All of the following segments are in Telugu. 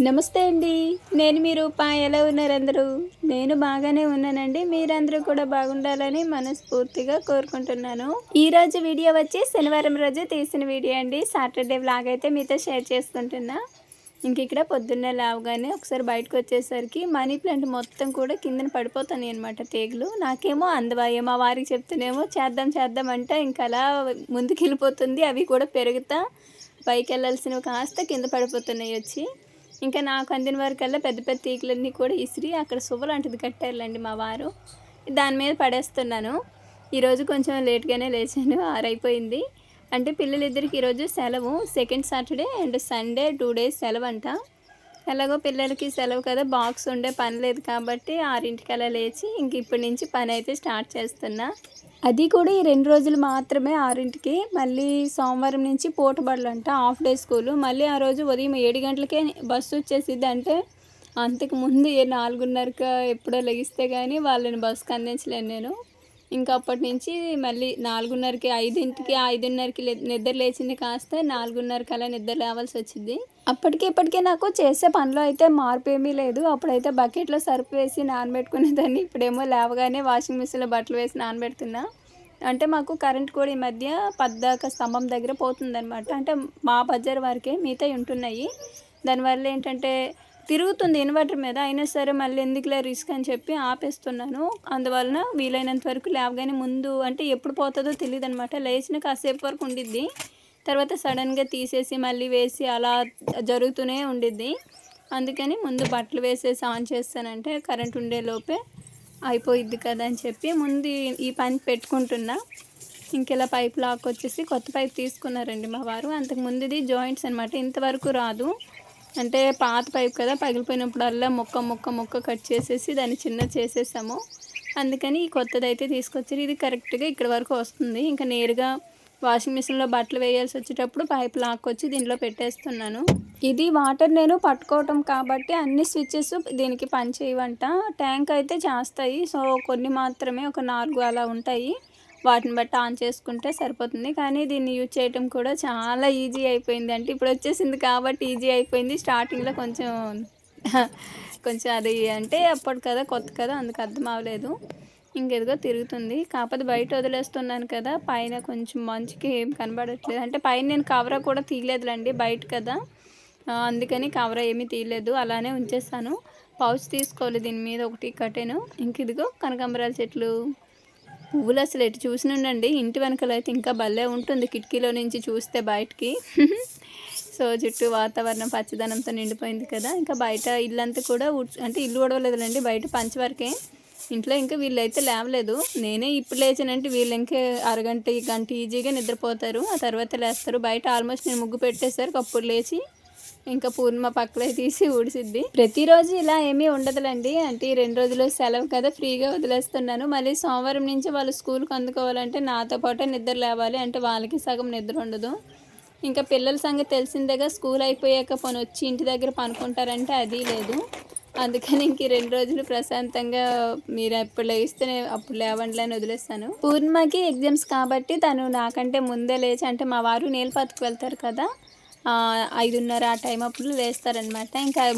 నమస్తే అండి. నేను మీ రూప. ఎలా ఉన్నారు అందరూ? నేను బాగానే ఉన్నానండి. మీరందరూ కూడా బాగుండాలని మనస్ఫూర్తిగా కోరుకుంటున్నాను. ఈరోజు వీడియో వచ్చి శనివారం రోజు తీసిన వీడియో అండి. సాటర్డే వ్లాగ్ అయితే మీతో షేర్ చేసుకుంటున్నా. ఇక్కడ పొద్దున్నే లేవగానే ఒకసారి బయటకొచ్చేసరికి మనీ ప్లాంట్ మొత్తం కూడా కిందన పడిపోతున్నాయి అనమాట తీగలు. నాకేమో అందవాయే మా వారికి చెప్తేనేమో చేద్దాం చేద్దాం అంటే అలా ముందుకెళ్ళిపోతుంది. అవి కూడా పెరుగుతా పైకెళ్ళాల్సినవి కాస్త కింద పడిపోతున్నాయి వచ్చి. నాకు అందిన వరకల్లా పెద్ద పెద్ద తీగలన్నీ కూడా ఇసిరి అక్కడ సువ్వ లాంటిది కట్టారులేండి మా వారు. దాని మీద పడేస్తున్నాను. ఈరోజు కొంచెం లేట్‌గానే లేచాను. 6 అయిపోయింది. అంటే పిల్లలిద్దరికి ఈరోజు సెలవు. Second Saturday and Sunday 2 days సెలవంట. ఎలాగో పిల్లలకి సెలవు కదా! బాక్స్ ఉండే పని లేదు కాబట్టి 6కి అలా లేచి ఇప్పటి నుంచి పనైతే స్టార్ట్ చేస్తున్నా. అది కూడా ఈ 2 రోజులు మాత్రమే 6కి. మళ్ళీ సోమవారం నుంచి పూటబడులంట. Half day school. మళ్ళీ ఆ రోజు ఉదయం 7 గంటలకే బస్సు వచ్చేసిద్ది. అంటే అంతకు ముందు 4:30కి ఎప్పుడో లెగిస్తే గానీ వాళ్ళని బస్సుకి అందించలేను నేను. అప్పటి నుంచి మళ్ళీ 4:30కి 5:30కి నిద్ర లేచింది కాస్త 4:30కి అలా నిద్ర లేవాల్సి వచ్చింది. అప్పటికి ఇప్పటికే నాకు చేసే పనిలో అయితే మార్పు ఏమీ లేదు. అప్పుడైతే బకెట్లో సర్ఫ్ వేసి నానబెట్టుకునేదాన్ని. ఇప్పుడేమో లేవగానే వాషింగ్ మిషన్లో బట్టలు వేసి నానబెడుతున్నా. అంటే మాకు కరెంట్ కూడా ఈ మధ్య పద్దాక స్తంభం దగ్గర పోతుందనమాట. అంటే మా బజార్ వరకే మిగతాయి ఉంటున్నాయి. దానివల్ల ఏంటంటే తిరుగుతుంది ఇన్వర్టర్ మీద. అయినా సరే మళ్ళీ ఎందుకులే రిస్క్ అని చెప్పి ఆపేస్తున్నాను. అందువలన వీలైనంత వరకు లేవగానే ముందు అంటే ఎప్పుడు పోతుందో తెలియదనమాట. లేచిన కాసేపు వరకు ఉండిద్ది. తర్వాత సడన్గా తీసేసి మళ్ళీ వేసి అలా జరుగుతూనే ఉండిద్ది. అందుకని ముందు బట్టలు వేసేసి ఆన్ చేస్తానంటే కరెంట్ ఉండేలోపే అయిపోయిద్ది కదా అని చెప్పి ముందు ఈ పని పెట్టుకుంటున్నా. ఇలా పైప్ లాక్కొచ్చేసి కొత్త పైప్ తీసుకున్నారండి మా వారు. అంతకు ముందుది జాయింట్స్ అనమాట. ఇంతవరకు రాదు. అంటే పాత పైప్ కదా, పగిలిపోయినప్పుడల్లా మొక్క కట్ చేసేసి దాన్ని చిన్నది చేసేసాము. అందుకని ఈ కొత్తదైతే తీసుకొచ్చారు. ఇది కరెక్ట్గా ఇక్కడ వరకు వస్తుంది. నేరుగా వాషింగ్ మిషన్లో బట్టలు వేయాల్సి వచ్చేటప్పుడు పైప్ లాక్కొచ్చి దీంట్లో పెట్టేస్తున్నాను. ఇది వాటర్ నేను పట్టుకోవటం కాబట్టి అన్ని స్విచ్చెస్ దీనికి పనిచేయవంట. ట్యాంక్ అయితే చేస్తాయి. సో కొన్ని మాత్రమే ఒక 4 అలా ఉంటాయి. వాటిని బట్టి ఆన్ చేసుకుంటే సరిపోతుంది. కానీ దీన్ని యూజ్ చేయటం కూడా చాలా ఈజీ అయిపోయింది. అంటే ఇప్పుడు వచ్చేసింది కాబట్టి ఈజీ అయిపోయింది. స్టార్టింగ్లో కొంచెం అది అంటే అప్పటి కదా, కొత్త కదా, అందుకు అర్థం అవ్వలేదు. ఇదిగో తిరుగుతుంది. కాకపోతే బయట వదిలేస్తున్నాను కదా, పైన కొంచెం మంచుకి ఏం కనబడట్లేదు. అంటే పైన నేను కవర్ కూడా తీయలేదులేండి, బయట కదా, అందుకని కవర్ ఏమీ తీయలేదు, అలానే ఉంచేస్తాను. పౌచ్ తీసుకోవాలి దీని మీద ఒకటి కట్టాను. ఇదిగో కనకాంబరాల చెట్లు, పువ్వులు అసలు ఎటు చూసినండి ఇంటి వెనకాల అయితే ఇంకా భలే ఉంటుంది కిటికీలో నుంచి చూస్తే బయటికి. సో చుట్టూ వాతావరణం పచ్చదనంతో నిండిపోయింది కదా. బయట ఇల్లంతా కూడా అంటే ఇల్లు ఊడవలేదులేండి, బయట పంచ వరకే. ఇంట్లో వీళ్ళైతే లేవలేదు. నేనే ఇప్పుడు లేచానంటే వీళ్ళు అరగంట గంట ఈజీగా నిద్రపోతారు. ఆ తర్వాత లేస్తారు. బయట ఆల్మోస్ట్ నేను ముగ్గు పెట్టేసరికి అప్పుడు లేచి పూర్ణిమ పక్కలే తీసి ఊడిసిద్ది. ప్రతిరోజు ఇలా ఏమీ ఉండదులేండి. అంటే ఈ 2 రోజులు సెలవు కదా, ఫ్రీగా వదిలేస్తున్నాను. మళ్ళీ సోమవారం నుంచి వాళ్ళు స్కూల్కి అందుకోవాలంటే నాతో పాటే నిద్ర లేవాలి. అంటే వాళ్ళకి సగం నిద్ర ఉండదు. పిల్లల సంగతి తెలిసిందేగా. స్కూల్ అయిపోయాక పోనీ వచ్చి ఇంటి దగ్గర పనుకుంటారంటే అది లేదు. అందుకని ఈ 2 రోజులు ప్రశాంతంగా మీరు ఎప్పుడు లేస్తే అప్పుడు లేవండి అని వదిలేస్తాను. పూర్ణిమకి ఎగ్జామ్స్ కాబట్టి తను నాకంటే ముందే లేచి, అంటే మా వారు నీలపాతికి వెళ్తారు కదా, 5:30 ఆ టైం అప్పుడు లేస్తారనమాట.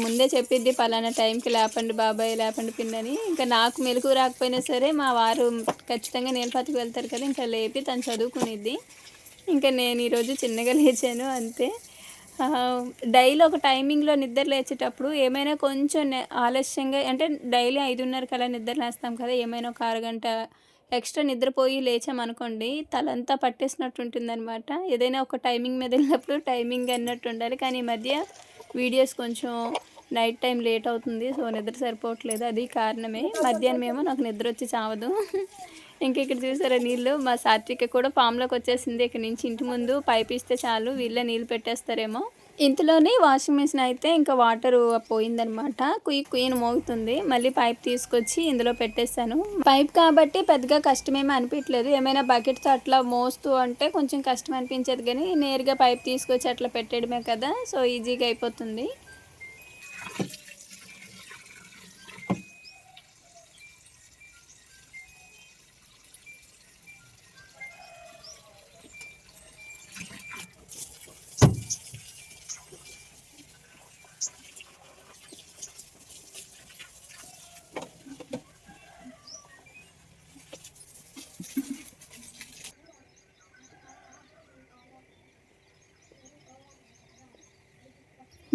ముందే చెప్పిద్ది పలానా టైంకి లేపండి బాబాయ్, లేపండి పిన్నని. నాకు మెలకు రాకపోయినా సరే మా వారు ఖచ్చితంగా నీలపాతికి వెళ్తారు కదా, లేపి తను చదువుకునిద్ది. నేను ఈరోజు చిన్నగా లేచాను అంతే. డైలీ ఒక టైమింగ్లో నిద్ర లేచేటప్పుడు ఏమైనా కొంచెం ఆలస్యంగా, అంటే డైలీ 5:30కి అలా నిద్ర లేస్తాం కదా, ఏమైనా ఒక అరగంట ఎక్స్ట్రా నిద్రపోయి లేచామనుకోండి తలంతా పట్టేసినట్టు ఉంటుందన్నమాట. ఏదైనా ఒక టైమింగ్ మీద వెళ్ళినప్పుడు టైమింగ్ అన్నట్టు ఉండాలి. కానీ ఈ మధ్య వీడియోస్ కొంచెం నైట్ టైం లేట్ అవుతుంది. సో నిద్ర సరిపోవట్లేదు, అది కారణమే. మధ్యాహ్నం ఏమో నాకు నిద్ర వచ్చి చావదు. ఇక్కడ చూసారా నీళ్ళు, మా సాత్విక కూడా ఫామ్లోకి వచ్చేసింది. ఇక్కడ నుంచి ఇంటి ముందు పైప్ ఇస్తే చాలు వీళ్ళే నీళ్ళు పెట్టేస్తారేమో. ఇంతలోనే వాషింగ్ మిషన్ అయితే వాటర్ పోయిందనమాట. కుయ్యని మోగుతుంది. మళ్ళీ పైప్ తీసుకొచ్చి ఇందులో పెట్టేశాను. పైప్ కాబట్టి పెద్దగా కష్టమేమీ అనిపించలేదు. ఏమైనా బకెట్తో అట్లా మోస్తూ అంటే కొంచెం కష్టం అనిపించేది, కానీ నేరుగా పైప్ తీసుకొచ్చి అట్లా పెట్టడమే కదా, సో ఈజీగా అయిపోతుంది.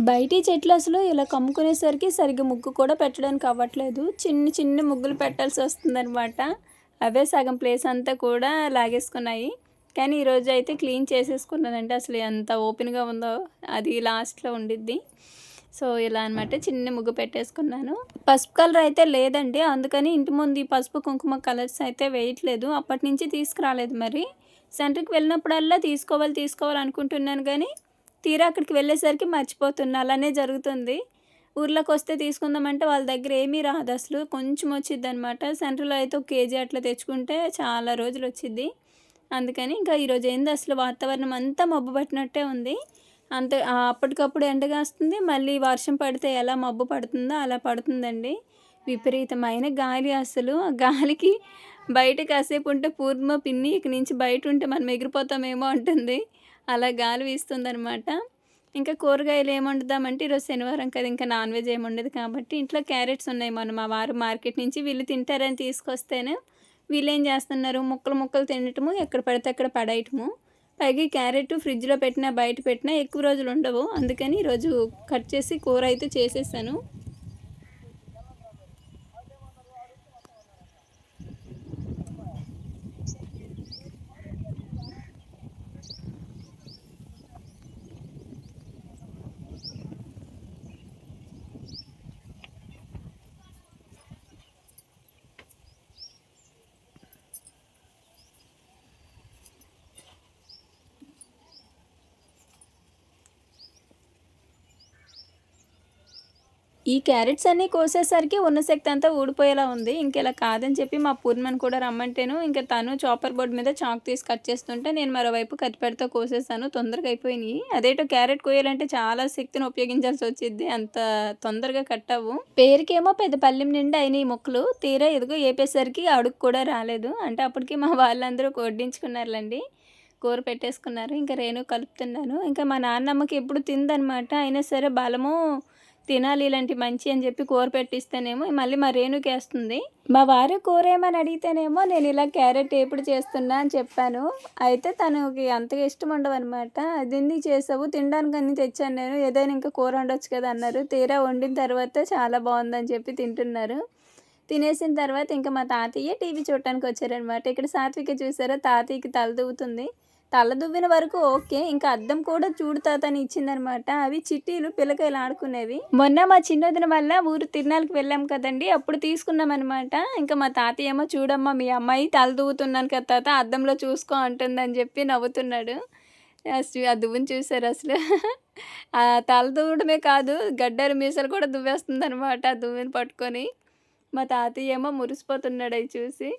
బయటి చెట్లు అసలు ఇలా కమ్ముకునేసరికి సరిగ్గా ముగ్గు కూడా పెట్టడానికి అవ్వట్లేదు. చిన్ని చిన్ని ముగ్గులు పెట్టాల్సి వస్తుందనమాట. అవే సగం ప్లేస్ అంతా కూడా లాగేసుకున్నాయి. కానీ ఈరోజు అయితే క్లీన్ చేసేసుకున్నానంటే అసలు ఎంత ఓపెన్‌గా ఉందో అది లాస్ట్‌లో ఉండిద్ది. సో, ఇలా అనమాట చిన్న ముగ్గు పెట్టేసుకున్నాను. పసుపు కలర్ అయితే లేదండి. అందుకని ఇంటి ముందు ఈ పసుపు, కుంకుమ కలర్స్ అయితే వేయట్లేదు. అప్పటినుంచి తీసుకురాలేదు మరి. సెంటర్‌కి వెళ్ళినప్పుడల్లా తీసుకోవాలి అనుకుంటున్నాను గానీ, తీరా అక్కడికి వెళ్ళేసరికి మర్చిపోతున్నా. అలానే జరుగుతుంది. ఊర్లోకొస్తే తీసుకుందామంటే వాళ్ళ దగ్గర ఏమీ రాదసలు. కొంచెం వచ్చిద్దనమాట. సెంటర్‌లో అయితే ఒక కేజీ అట్లా తెచ్చుకుంటే చాలా రోజులొచ్చిద్ది. అందుకని ఇంకా ఈరోజు ఏంది అసలు వాతావరణం అంతా మబ్బు పట్టినట్టే ఉంది. అప్పటికప్పుడు ఎండ కాస్తుంది. మళ్ళీ వర్షం పడితే ఎలా మబ్బు పడుతుందో అలా పడుతుందండి. విపరీతమైన గాలి అసలు. ఆ గాలికి బయట కాసేపు ఉంటే పూర్ణిమ పిన్ని ఇక నుంచి బయట ఉంటే మనం ఎగిరిపోతామేమో అంటుంది. అలా గాలి వీస్తుందనమాట. ఇంకా కూరగాయలు ఏం వండుదామంటే ఈరోజు శనివారం కదా! ఇంకా నాన్ వెజ్ ఏమి ఉండదు కాబట్టి ఇంట్లో క్యారెట్స్ ఉన్నాయి. మొన్న మా వారు మార్కెట్ నుంచి వీళ్ళు తింటారని తీసుకొస్తేనే వీళ్ళేం చేస్తున్నారు ముక్కలు ముక్కలు తినటము, ఎక్కడ పడితే అక్కడ పడేయటము. పైగా క్యారెట్ ఫ్రిడ్జ్‌లో పెట్టినా, బయట పెట్టినా ఎక్కువ రోజులు ఉండవు. అందుకని ఈరోజు కట్ చేసి కూర అయితే చేసేసాను. ఈ క్యారెట్స్ అన్నీ కోసేసరికి ఉన్న శక్తి అంతా ఊడిపోయేలా ఉంది. ఇంకిలా కాదని చెప్పి మా పూర్ణిమని కూడా రమ్మంటేను, ఇంక తను చాపర్ బోర్డ్ మీద చాక్ తీసి కట్ చేస్తుంటే, నేను మరోవైపు కత్తిపీటతో కోసేసాను. తొందరగా అయిపోయినియి. అదేటో క్యారెట్ కోయాలంటే చాలా శక్తిని ఉపయోగించాల్సొచ్చిద్ది. అంత తొందరగా కట్ అవ్వు. పేరుకేమో పెద్ద పళ్ళెం నిండా అయినియి ముక్కలు. తీరా ఇదిగో ఏపేసరికి అడుగు కూడా రాలేదు. అంటే అప్పటికి మా వాళ్ళందరూ వడ్డించుకున్నారులెండి. కూర పెట్టేసుకున్నారు. ఇంకా రేణు కలుపుతున్నాను. ఇంకా మా నాన్నమ్మకి ఎప్పుడు తినదనమాట. అయినా సరే బలము తినాలి ఇలాంటి మంచి అని చెప్పి కూర పెట్టిస్తేనేమో మళ్ళీ మా రేణుకేస్తుంది. మా వారు కూర ఏమని అడిగితేనేమో నేను ఇలా క్యారెట్ ఏపుడు చేస్తున్నా అని చెప్పాను. అయితే తనకి అంతగా ఇష్టం ఉండవనమాట. అదెందుకు చేసావు తినడానికి అన్నీ తెచ్చాను నేను ఏదైనా ఇంకా కూర వండొచ్చు కదా అన్నారు. తీరా వండిన తర్వాత చాలా బాగుందని చెప్పి తింటున్నారు. తినేసిన తర్వాత ఇంకా మా తాతయ్య టీవీ చూడటానికి వచ్చారనమాట. ఇక్కడ సాత్విక చూసారా తాతయ్యకి తల దూవుతుంది. తల దువ్విన వరకు ఓకే. ఇంకా అద్దం కూడా చూడు తాత అని ఇచ్చిందనమాట. అవి చిట్టీలు పిల్లకాయలు ఆడుకునేవి. మొన్న మా చిన్నొదిన వల్ల ఊరు తిరునాళ్ళకి వెళ్ళాం కదండీ! అప్పుడు తీసుకున్నామనమాట. ఇంకా మా తాతయ్య ఏమో చూడమ్మా మీ అమ్మాయి తల దువ్వుతున్నాను కదా తాత అద్దంలో చూసుకో అంటుందని చెప్పి నవ్వుతున్నాడు. ఆ దువ్వుని చూసారా అసలు? ఆ తల దువ్వడమే కాదు గడ్డాలు మీసాలు కూడా దువ్వేస్తుందనమాట ఆ దువ్విని పట్టుకొని. మా తాతయ్య ఏమో మురిసిపోతున్నాడు అయి చూసి.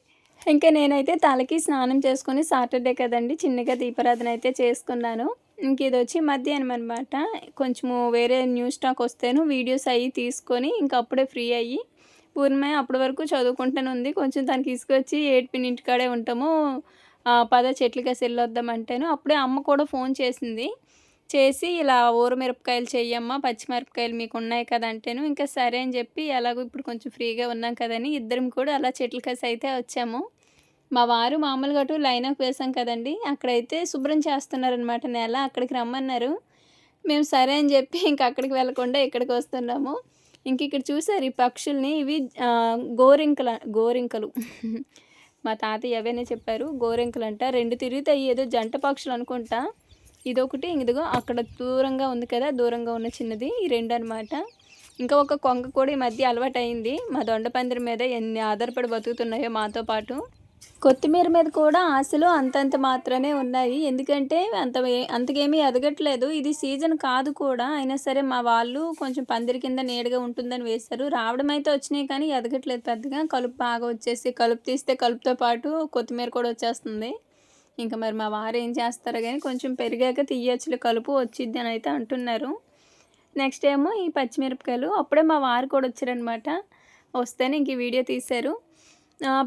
ఇంకా నేనైతే తలకి స్నానం చేసుకొని సాటర్డే కదండీ! చిన్నగా దీపారాధన అయితే చేసుకున్నాను. ఇంక ఇదొచ్చి మధ్యాహ్నం అనమాట. కొంచెము వేరే న్యూస్ స్టాక్ వస్తేను వీడియోస్ అయ్యి తీసుకొని ఇంక అప్పుడే ఫ్రీ అయ్యి పూర్ణిమ అప్పటి వరకు చదువుకుంటూనే ఉంది. కొంచెం తనకి ఇసుకొచ్చి ఏడ్పిన ఇంటికాడే ఉంటాము. పద చెట్లకేసి ఎళ్ళొద్దామంటేను అప్పుడే అమ్మ కూడా ఫోన్ చేసింది. చేసి ఇలా ఊరమిరపకాయలు చెయ్యమ్మా పచ్చిమిరపకాయలు మీకున్నాయి కదా అంటేను ఇంకా సరే అని చెప్పి ఎలాగో ఇప్పుడు కొంచెం ఫ్రీగా ఉన్నాం కదని ఇద్దరం కూడా అలా చెట్లకేసి అయితే వచ్చాము. మా వారు మామూలుగా అటు లైన్ వేసాం కదండీ! అక్కడైతే శుభ్రం చేస్తున్నారనమాట నేల. అక్కడికి రమ్మన్నారు. మేము సరే అని చెప్పి ఇంక అక్కడికి వెళ్ళకుండా ఇక్కడికి వస్తున్నాము. ఇంక ఇక్కడ చూసారు ఈ పక్షుల్ని ఇవి గోరింకలు. మా తాతయ్య అవనే చెప్పారు. గోరింకలంట 2 తిరుగుతాయి ఏదో జంట పక్షులు అనుకుంటా. ఇదొకటి ఇదిగో అక్కడ దూరంగా ఉంది కదా! దూరంగా ఉన్న చిన్నది ఈ 2 అనమాట. ఇంకా ఒక కొంగ కూడా ఈ మధ్య అలవాటయింది. మా దొండ పందిరి మీద ఎన్ని ఆధారపడి బతుకుతున్నాయో మాతో పాటు. కొత్తిమీర మీద కూడా ఆశలు అంతంత మాత్రమే ఉన్నాయి. ఎందుకంటే అంతకేమీ ఎదగట్లేదు. ఇది సీజన్ కాదు కూడా. అయినా సరే మా వాళ్ళు కొంచెం పందిరి కింద నీడగా ఉంటుందని వేశారు. రావడం అయితే వచ్చినాయి కానీ ఎదగట్లేదు పెద్దగా. కలుపు బాగా వచ్చేసి కలుపు తీస్తే కలుపుతో పాటు కొత్తిమీర కూడా వచ్చేస్తుంది. ఇంకా మరి మా వారు ఏం చేస్తారో గానీ కొంచెం పెరిగాక తీయొచ్చులే కలుపు వచ్చిద్ది అని అయితే అంటున్నారు. నెక్స్ట్ ఏమో ఈ పచ్చిమిరపకాయలు అప్పుడే మా వారు కూడా వచ్చారనమాట. వస్తేనే ఇంక ఈ వీడియో తీశారు.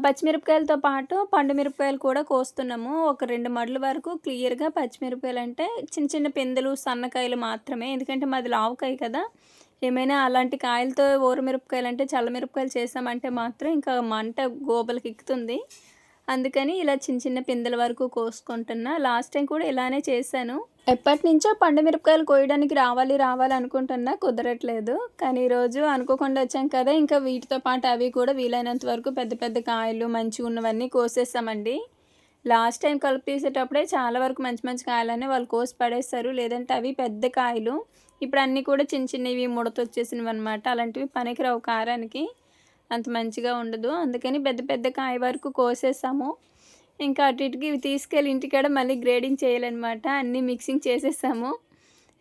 పచ్చిమిరపకాయలతో పాటు పండు మిరపకాయలు కూడా కోస్తున్నాము. ఒక 2 మడుల వరకు క్లియర్‌గా పచ్చిమిరపకాయలంటే చిన్న చిన్న పిందెలు, సన్నకాయలు మాత్రమే. ఎందుకంటే మాది లావుకాయ కదా! ఏమైనా అలాంటి కాయలతో ఊరమిరపకాయలంటే చల్ల మిరపకాయలు చేసామంటే మాత్రం ఇంకా మంట గోబలకెక్కుతుంది. అందుకని ఇలా చిన్న చిన్న పిందెల వరకు కోసుకుంటున్నా. లాస్ట్ టైం కూడా ఇలానే చేశాను. ఎప్పటి నుంచో పండు మిరపకాయలు కోయడానికి రావాలి అనుకుంటున్నా, కుదరట్లేదు. కానీ ఈరోజు అనుకోకుండా వచ్చాం కదా, ఇంకా వీటితో పాటు అవి కూడా వీలైనంత వరకు పెద్ద పెద్ద కాయలు మంచిగా ఉన్నవన్నీ కోసేస్తామండి. లాస్ట్ టైం కలుపు తీసేటప్పుడే చాలా వరకు మంచి మంచి కాయలన్నీ వాళ్ళు కోసి పడేస్తారు, లేదంటే అవి పెద్ద కాయలు. ఇప్పుడు అన్నీ కూడా చిన్న చిన్నవి ముడత వచ్చేసినవి అనమాట. అలాంటివి పనికిరావు కారానికి, అంత మంచిగా ఉండదు. అందుకని పెద్ద పెద్ద కాయ వరకు కోసేసాము. ఇంకా అటు ఇటుకి ఇవి తీసుకెళ్ళి ఇంటికాడ మళ్ళీ గ్రేడింగ్ చేయాలన్నమాట. అన్నీ మిక్సింగ్ చేసేసాము.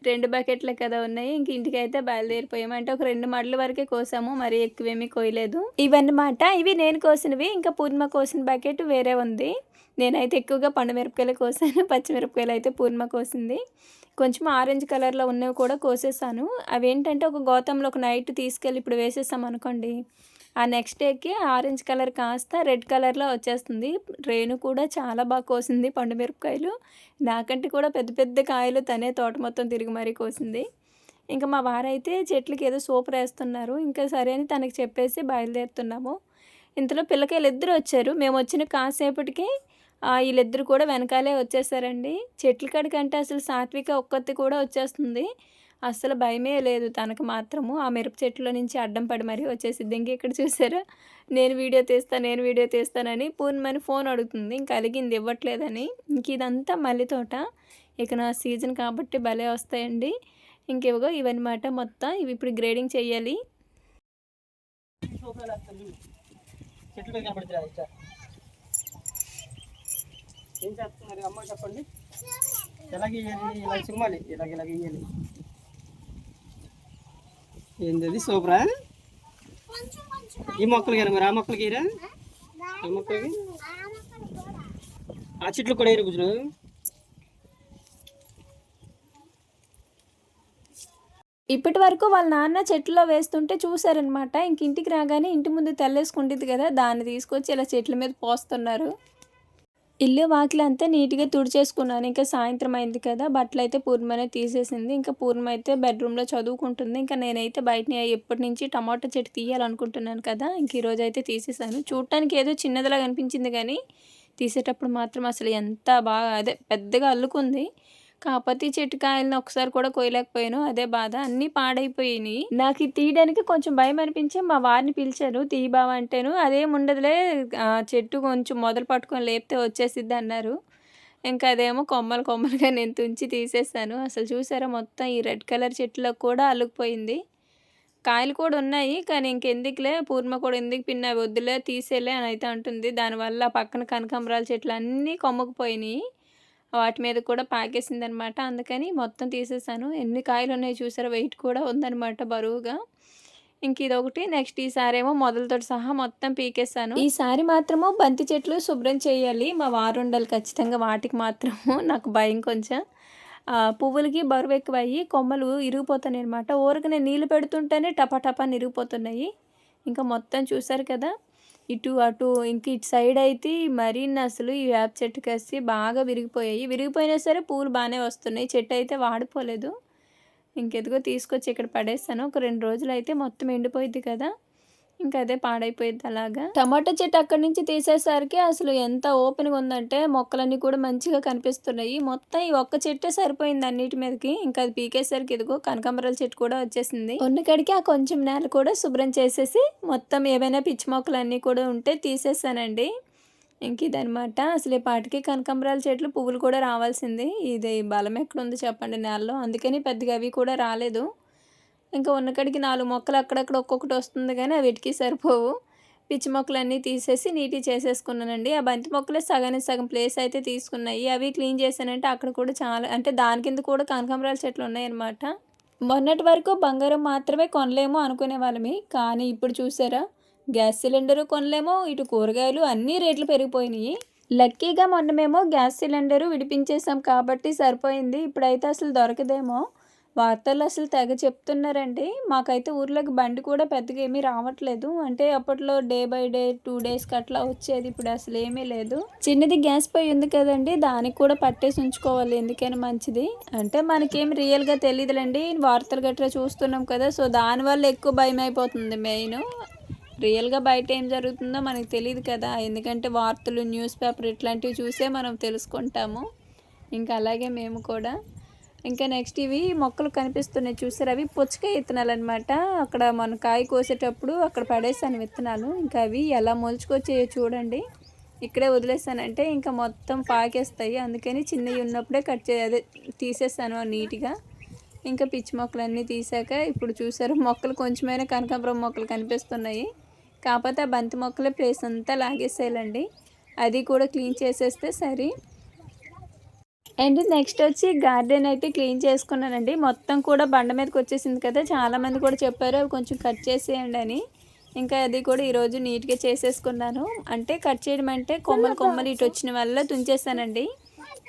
2 బకెట్లే కదా ఉన్నాయి. ఇంక ఇంటికైతే బయలుదేరిపోయాము. అంటే ఒక 2 మడుల వరకే కోసాము, మరీ ఎక్కువేమీ కోయలేదు. ఇవన్నమాట, ఇవి నేను కోసినవి. ఇంకా పూర్ణిమ కోసిన బకెట్ వేరే ఉంది. నేనైతే ఎక్కువగా పండు మిరపకాయలు కోసాను, పచ్చిమిరపకాయలు అయితే పూర్ణిమ కోసింది. కొంచెం ఆరెంజ్ కలర్లో ఉన్నవి కూడా కోసేసాను. అవేంటంటే ఒక గోతంలో ఒక నైట్ తీసుకెళ్ళి ఇప్పుడు వేసేసాం అనుకోండి, ఆ నెక్స్ట్ డేకి ఆరెంజ్ కలర్ కాస్త రెడ్ కలర్లో వచ్చేస్తుంది. రేణు కూడా చాలా బాగా కోసింది పండు మిరపకాయలు. నాకంటే కూడా పెద్ద పెద్ద కాయలు తనే తోట మొత్తం తిరిగి మరీ కోసింది. ఇంకా మా వారైతే చెట్లకి ఏదో సూపర్ వేస్తున్నారు. ఇంకా సరే అని తనకి చెప్పేసి బయలుదేరుతున్నాము. ఇంతలో పిల్లకాయలు ఇద్దరు వచ్చారు. మేము వచ్చిన కాసేపటికి వీళ్ళిద్దరు కూడా వెనకాలే వచ్చేసారండి. చెట్ల కాడికంటే అసలు సాత్విక ఒక్కతి కూడా వచ్చేస్తుంది. అస్సలు భయమే లేదు తనకు మాత్రము. ఆ మిరప చెట్టులో నుంచి అడ్డం పడి మరీ వచ్చేసిద్ది. ఇంక ఇక్కడ చూసారా, నేను వీడియో తీస్తానని పూర్ణమని ఫోన్ అడుగుతుంది. ఇంక అలిగింది, ఇవ్వట్లేదని. ఇంక ఇదంతా మల్లి తోట. ఇక నా సీజన్ కాబట్టి భలే వస్తాయండి. ఇంకేవో ఇవన్నమాట మొత్తం. ఇవి ఇప్పుడు గ్రేడింగ్ చేయాలి. ఏం చేస్తున్నారు అమ్మ, చెప్పండి. ఎలాగ ఇవ్వాలి, ఇలా చిమ్మాలి, ఇలాగ ఇవ్వాలి. ఏంది సూపరా? ఈ మొక్కలు కానీ మరి ఆ మొక్కలకి ఇరా, ఆ మొక్కలకి ఆ చెట్లు కూడా వేరు గుజరు. ఇప్పటి వరకు వాళ్ళ నాన్న చెట్లలో వేస్తుంటే చూసారనమాట. ఇంక ఇంటికి రాగానే ఇంటి ముందు తెల్లేసుకుంటుంది కదా, దాన్ని తీసుకొచ్చి ఇలా చెట్ల మీద పోస్తున్నారు. ఇల్లు వాకిలి అంతా నీట్గా తుడిచేసుకున్నాను. ఇంకా సాయంత్రం అయింది కదా, బట్టలు అయితే పూర్ణిమనే తీసేసింది. ఇంకా పూర్ణిమ అయితే బెడ్రూమ్లో చదువుకుంటుంది. ఇంకా నేనైతే బయటని ఎప్పటి నుంచి టమాటో చెట్టు తీయాలనుకుంటున్నాను కదా, ఇంక ఈరోజు అయితే తీసేసాను. చూడటానికి ఏదో చిన్నదిలా కనిపించింది కానీ తీసేటప్పుడు మాత్రం అసలు ఎంత బాగా పెద్దగా అల్లుకుంది. కాకపోతే చెట్టు కాయలను ఒకసారి కూడా కోయలేకపోయాను, అదే బాధ. అన్నీ పాడైపోయినాయి. నాకు ఇది తీయడానికి కొంచెం భయం అనిపించి మా వారిని పిలిచాను. తీయి బావ అంటేను, అదేం ఉండదులే, చెట్టు కొంచెం మొదలు పట్టుకొని లేపితే వచ్చేసిద్ది అన్నారు. ఇంకా అదేమో కొమ్మలుగా నేను తుంచి తీసేసాను. అసలు చూసారా, మొత్తం ఈ రెడ్ కలర్ చెట్టులో కూడా అల్లుకుపోయింది. కాయలు కూడా ఉన్నాయి కానీ ఇంకెందుకులే, పూర్ణిమ కూడా ఎందుకు పిన్న, వద్దులే తీసేలే అని అయితే అంటుంది. దానివల్ల పక్కన కనకాంబరాల చెట్లు అన్నీ కొమ్మకుపోయినాయి. వాటి మీద కూడా పాకేసిందనమాట. అందుకని మొత్తం తీసేసాను. ఎన్ని కాయలు ఉన్నాయి చూసారా, వెయిట్ కూడా ఉందనమాట బరువుగా. ఇంక ఇదొకటి. నెక్స్ట్ ఈసారి ఏమో మొదలతో సహా మొత్తం పీకేసాను. ఈసారి మాత్రము బంతి చెట్లు శుభ్రం చేయాలి. మా వారు ఉండాలి ఖచ్చితంగా వాటికి మాత్రము. నాకు భయం కొంచెం. పువ్వులకి బరువు ఎక్కువయ్యి కొమ్మలు ఇరిగిపోతున్నాయి అనమాట. ఊరికనే నీళ్ళు పెడుతుంటేనే టపా ఇరిగిపోతున్నాయి. ఇంకా మొత్తం చూసారు కదా, ఇటు అటు. ఇంక ఇటు సైడ్ అయితే మరీ అసలు ఈ వేప చెట్టు కసి బాగా విరిగిపోయినా సరే పూలు బాగానే వస్తున్నాయి. చెట్టు అయితే వాడిపోలేదు. ఇంకెదుగో తీసుకొచ్చి ఇక్కడ పడేస్తాను. ఒక 2 రోజులు అయితే మొత్తం ఎండిపోయింది కదా, ఇంకా అదే పాడైపోయింది అలాగా. టమాటా చెట్టు అక్కడి నుంచి తీసేసరికి అసలు ఎంత ఓపెన్గా ఉందంటే మొక్కలన్నీ కూడా మంచిగా కనిపిస్తున్నాయి. మొత్తం ఈ ఒక్క చెట్టే సరిపోయింది అన్నిటి మీదకి. ఇంకా అది పీకేసరికి ఇదిగో కనకాంబరాల చెట్టు కూడా వచ్చేసింది. ఉన్నకాడికి ఆ కొంచెం నేల కూడా శుభ్రం చేసేసి మొత్తం ఏవైనా పిచ్చి మొక్కలు అన్నీ కూడా ఉంటే తీసేసానండి. ఇంక ఇదనమాట. అసలు ఈ పాటికి కనకాంబరాల చెట్లు పువ్వులు కూడా రావాల్సింది. ఇది బలం ఎక్కడుంది చెప్పండి నేలలో, అందుకని పెద్దగా అవి కూడా రాలేదు. ఇంకా ఉన్నకాడికి 4 మొక్కలు అక్కడక్కడ ఒక్కొక్కటి వస్తుంది కానీ వీటికి సరిపోవు. పిచ్చి మొక్కలన్నీ తీసేసి నీట్గా చేసేసుకున్నానండి. ఆ బంతి మొక్కలే సగం ప్లేస్ అయితే తీసుకున్నాయి. అవి క్లీన్ చేశానంటే అక్కడ కూడా చాలా, అంటే దాని కింద కూడా కనకాంబరాల చెట్లు ఉన్నాయన్నమాట. మొన్నటి వరకు బంగారం మాత్రమే కొనలేమో అనుకునే వాళ్ళమి, కానీ ఇప్పుడు చూసారా, గ్యాస్ సిలిండరు కొనలేమో, ఇటు కూరగాయలు అన్నీ రేట్లు పెరిగిపోయినాయి. లక్కీగా మొన్న మేము గ్యాస్ సిలిండరు విడిపించేసాం కాబట్టి సరిపోయింది. ఇప్పుడైతే అసలు దొరకదేమో. వార్తల్లో అసలు తెగ చెప్తున్నారండి. మాకైతే ఊర్లోకి బండి కూడా పెద్దగా ఏమీ రావట్లేదు. అంటే అప్పట్లో డే బై డే 2 డేస్కి అట్లా వచ్చేది, ఇప్పుడు అసలు ఏమీ లేదు. చిన్నది గ్యాస్ పొయ్యి ఉంది కదండి, దానికి కూడా పట్టేసి ఉంచుకోవాలి, ఎందుకైనా మంచిది. అంటే మనకేమి రియల్గా తెలియదులేండి, వార్తలు గట్రా చూస్తున్నాం కదా, సో దానివల్ల ఎక్కువ భయం అయిపోతుంది. మెయిన్ రియల్గా బయట ఏం జరుగుతుందో మనకు తెలియదు కదా, ఎందుకంటే వార్తలు, న్యూస్ పేపర్ ఇట్లాంటివి చూసే మనం తెలుసుకుంటాము. ఇంకా అలాగే మేము కూడా ఇంకా నెక్స్ట్ ఇవి మొక్కలు కనిపిస్తున్నాయి చూసారు, అవి పుచ్చకాయ విత్తనాలు అనమాట. అక్కడ మన కాయ కోసేటప్పుడు అక్కడ పడేసాను విత్తనాలు. ఇంకా అవి ఎలా మొలుచుకొచ్చాయో చూడండి. ఇక్కడే వదిలేసానంటే ఇంకా మొత్తం పాకేస్తాయి, అందుకని చిన్నవి ఉన్నప్పుడే అదే తీసేస్తాను నీట్గా. ఇంకా పిచ్చి మొక్కలన్నీ తీసాక ఇప్పుడు చూసారు మొక్కలు కొంచెమైనా కనకాంబరం మొక్కలు కనిపిస్తున్నాయి. కాకపోతే ఆ బంతి మొక్కలే ప్లేస్ అంతా లాగేసేయాలండి, అది కూడా క్లీన్ చేసేస్తే సరే. అండ్ నెక్స్ట్ వచ్చి గార్డెన్ అయితే క్లీన్ చేసుకున్నానండి. మొత్తం కూడా బండ మీదకి వచ్చేసింది కదా, చాలామంది కూడా చెప్పారు అవి కొంచెం కట్ చేసేయండి అని. ఇంకా అది కూడా ఈరోజు నీట్గా చేసేసుకున్నాను. అంటే కట్ చేయడం అంటే కొమ్మలు ఇటు వచ్చిన వల్ల తుంచేసానండి.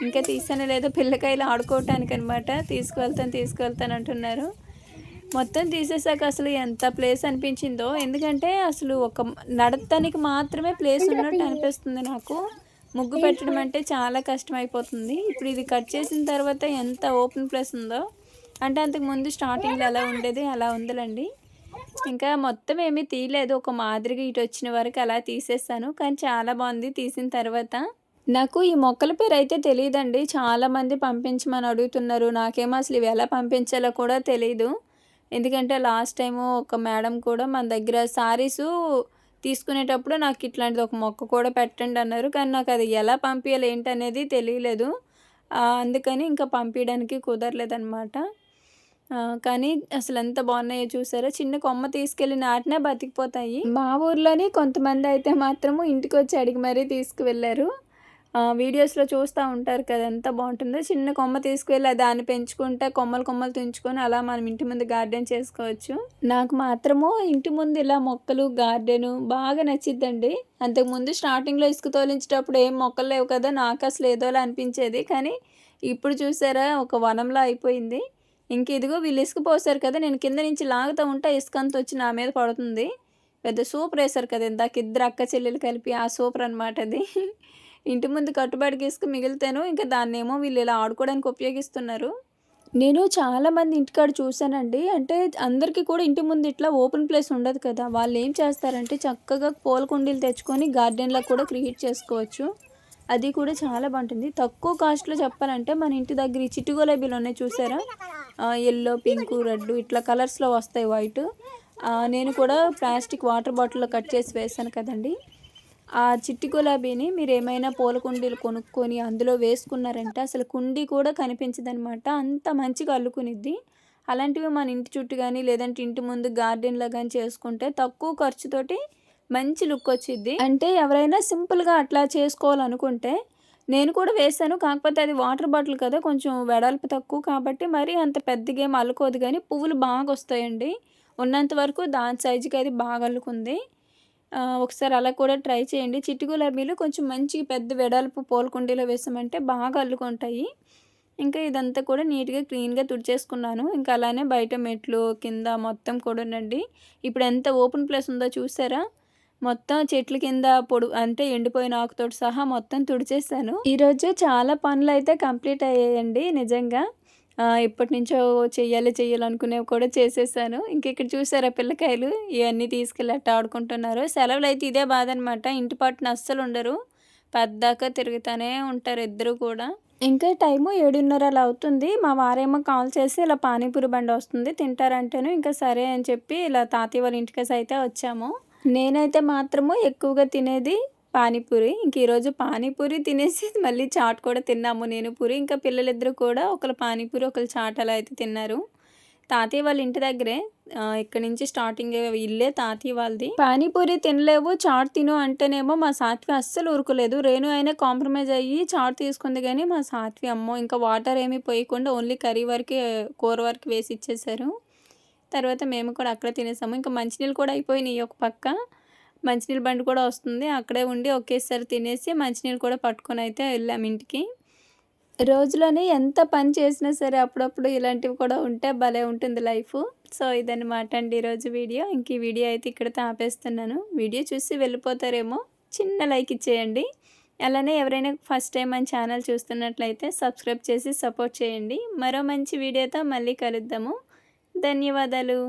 ఇంకా తీసానో లేదో పిల్లకాయలు ఆడుకోవటానికి అనమాట. తీసుకువెళ్తాను అంటున్నారు. మొత్తం తీసేసాక అసలు ఎంత ప్లేస్ అనిపించిందో, ఎందుకంటే అసలు ఒక నడతానికి మాత్రమే ప్లేస్ ఉన్నట్టు అనిపిస్తుంది నాకు. ముగ్గు పెట్టడం అంటే చాలా కష్టం అయిపోతుంది. ఇప్పుడు ఇది కట్ చేసిన తర్వాత ఎంత ఓపెన్ ప్లేస్ ఉందో, అంటే అంతకుముందు స్టార్టింగ్లో ఎలా ఉండేది అలా ఉందిలండి. ఇంకా మొత్తం ఏమీ తీయలేదు, ఒక మాదిరిగా ఇటు వచ్చిన వరకు అలా తీసేస్తాను. కానీ చాలా బాగుంది తీసిన తర్వాత. నాకు ఈ మొక్కల పేరు అయితే తెలియదండి, చాలామంది పంపించమని అడుగుతున్నారు. నాకేమో అసలు ఇవి ఎలా పంపించాలో కూడా తెలీదు. ఎందుకంటే లాస్ట్ టైము ఒక మేడం కూడా మన దగ్గర శారీసు తీసుకునేటప్పుడు నాకు ఇట్లాంటిది ఒక మొక్క కూడా పెట్టండి అన్నారు. కానీ నాకు అది ఎలా పంపించాలి ఏంటనేది తెలియలేదు, అందుకని ఇంకా పంపించడానికి కుదరలేదన్నమాట. కానీ అసలు ఎంత బాగున్నాయో చూసారా, చిన్న కొమ్మ తీసుకెళ్ళి నాటినా బతికిపోతాయి. మా ఊర్లోని కొంతమంది అయితే మాత్రము ఇంటికి వచ్చి అడిగి మరీ తీసుకువెళ్ళారు. వీడియోస్లో చూస్తూ ఉంటారు కదా ఎంత బాగుంటుందో. చిన్న కొమ్మ తీసుకువెళ్ళి దాన్ని పెంచుకుంటే కొమ్మలు తుంచుకొని అలా మనం ఇంటి ముందు గార్డెన్ చేసుకోవచ్చు. నాకు మాత్రము ఇంటి ముందు ఇలా మొక్కలు గార్డెను బాగా నచ్చిద్దండి. అంతకుముందు స్టార్టింగ్లో ఇసుక తోలించేటప్పుడు ఏం మొక్కలు లేవు కదా, నాకు అసలు ఏదోలా అనిపించేది. కానీ ఇప్పుడు చూసారా ఒక వనంలా అయిపోయింది. ఇంక ఇదిగో వీళ్ళు ఇసుక పోసారు కదా, నేను కింద నుంచి లాగుతూ ఉంటే ఇసుక అంతా వచ్చి నా మీద పడుతుంది. పెద్ద సూపర్ వేశారు కదా ఇందాక ఇద్దరు అక్క చెల్లెలు కలిపి, ఆ సూపర్ అనమాట అది. ఇంటి ముందు కట్టుబడికి ఇసుక మిగిలితేను ఇంకా దాన్నేమో వీళ్ళు ఇలా ఆడుకోవడానికి ఉపయోగిస్తున్నారు. నేను చాలామంది ఇంటికాడ చూశానండి, అంటే అందరికీ కూడా ఇంటి ముందు ఇట్లా ఓపెన్ ప్లేస్ ఉండదు కదా, వాళ్ళు ఏం చేస్తారంటే చక్కగా పూల కుండీలు తెచ్చుకొని గార్డెన్లో కూడా క్రియేట్ చేసుకోవచ్చు. అది కూడా చాలా బాగుంటుంది. తక్కువ కాస్ట్లో చెప్పాలంటే మన ఇంటి దగ్గర ఈ చిట్టు గులాబీలు ఉన్నాయి చూసారా, ఎల్లో పింక్ రెడ్ ఇట్లా కలర్స్లో వస్తాయి వైట్. నేను కూడా ప్లాస్టిక్ వాటర్ బాటిల్లో కట్ చేసి వేసాను కదండి. ఆ చిట్టి గులాబీని మీరు ఏమైనా పూల కుండీలు కొనుక్కొని అందులో వేసుకున్నారంటే అసలు కుండీ కూడా కనిపించదనమాట, అంత మంచిగా అల్లుకునిద్ది. అలాంటివి మన ఇంటి చుట్టూ కానీ లేదంటే ఇంటి ముందు గార్డెన్లో కానీ చేసుకుంటే తక్కువ ఖర్చుతోటి మంచి లుక్ వచ్చిద్ది. అంటే ఎవరైనా సింపుల్గా అట్లా చేసుకోవాలనుకుంటే నేను కూడా వేసాను, కాకపోతే అది వాటర్ బాటిల్ కదా కొంచెం వెడల్పు తక్కువ కాబట్టి మరి అంత పెద్దగా ఏం అల్లుకోదు, కానీ పువ్వులు బాగా వస్తాయండి. ఉన్నంత వరకు దాని సైజుకి అది బాగా అల్లుకుంది. ఒకసారి అలా కూడా ట్రై చేయండి. చిట్టి గులాబీలు కొంచెం మంచి పెద్ద వెడల్పు పూల కుండీలో వేసామంటే బాగా అల్లుకుంటాయి. ఇంకా ఇదంతా కూడా నీట్గా క్లీన్గా తుడిచేసుకున్నాను. ఇంకా అలానే బయట మెట్లు కింద మొత్తం కూడానండి. ఇప్పుడు ఎంత ఓపెన్ ప్లేస్ ఉందో చూసారా, మొత్తం చెట్ల కింద అంటే ఎండిపోయిన ఆకుతోటి సహా మొత్తం తుడిచేసాను. ఈరోజు చాలా పనులు అయితే కంప్లీట్ అయ్యాయండి నిజంగా. ఎప్పటి నుంచో చెయ్యాలనుకునేవి కూడా చేసేసాను. ఇంక ఇక్కడ చూసారా పిల్లకాయలు ఇవన్నీ తీసుకెళ్ళి అట్ట ఆడుకుంటున్నారు. సెలవులు అయితే ఇదే బాధ అనమాట, ఇంటి పట్టున అస్సలు ఉండరు, పద్దాకా తిరుగుతూనే ఉంటారు ఇద్దరు కూడా. ఇంకా టైము 7:30 అలా అవుతుంది. మా వారేమో కాల్ చేసి ఇలా పానీపూరి బండి వస్తుంది తింటారంటేను ఇంకా సరే అని చెప్పి ఇలా తాతయ్య వాళ్ళ ఇంటికేసి అయితే వచ్చాము. నేనైతే మాత్రము ఎక్కువగా తినేది పానీపూరి. ఇంక ఈరోజు పానీపూరి తినేసి మళ్ళీ చాట్ కూడా తిన్నాము, నేను పూరి. ఇంకా పిల్లలిద్దరు కూడా ఒకరు పానీపూరి ఒకరు చాట్ అలా అయితే తిన్నారు. తాతయ్య వాళ్ళ ఇంటి దగ్గరే, ఇక్కడ నుంచి స్టార్టింగ్ ఇల్లే తాతయ్య వాళ్ళది. పానీపూరి తినలేవు చాట్ తిను అంటేనేమో మా సాత్వి అస్సలు ఊరుకోలేదు. రేణు అయినా కాంప్రమైజ్ అయ్యి చాట్ తీసుకుంది, కానీ మా సాత్వి అమ్మో ఇంకా వాటర్ ఏమీ పోయకుండా ఓన్లీ కర్రీ వరకే కూర వరకు వేసి ఇచ్చేసారు. తర్వాత మేము కూడా అక్కడే తినేసాము. ఇంకా మంచినీళ్ళు కూడా అయిపోయినాయి, ఒక పక్క మంచినీళ్ళ బండి కూడా వస్తుంది, అక్కడే ఉండి ఒకేసారి తినేసి మంచినీళ్ళు కూడా పట్టుకొని అయితే వెళ్ళాము ఇంటికి. రోజులోనే ఎంత పని చేసినా సరే అప్పుడప్పుడు ఇలాంటివి కూడా ఉంటే భలే ఉంటుంది లైఫ్. సో ఇదన్నమాట అండి ఈరోజు వీడియో. ఇంక ఈ వీడియో అయితే ఇక్కడితో ఆపేస్తున్నాను. వీడియో చూసి వెళ్ళిపోతారేమో, చిన్న లైక్ ఇచ్చేయండి. అలానే ఎవరైనా ఫస్ట్ టైం మన ఛానల్ చూస్తున్నట్లయితే సబ్స్క్రైబ్ చేసి సపోర్ట్ చేయండి. మరో మంచి వీడియోతో మళ్ళీ కలుద్దాము. ధన్యవాదాలు.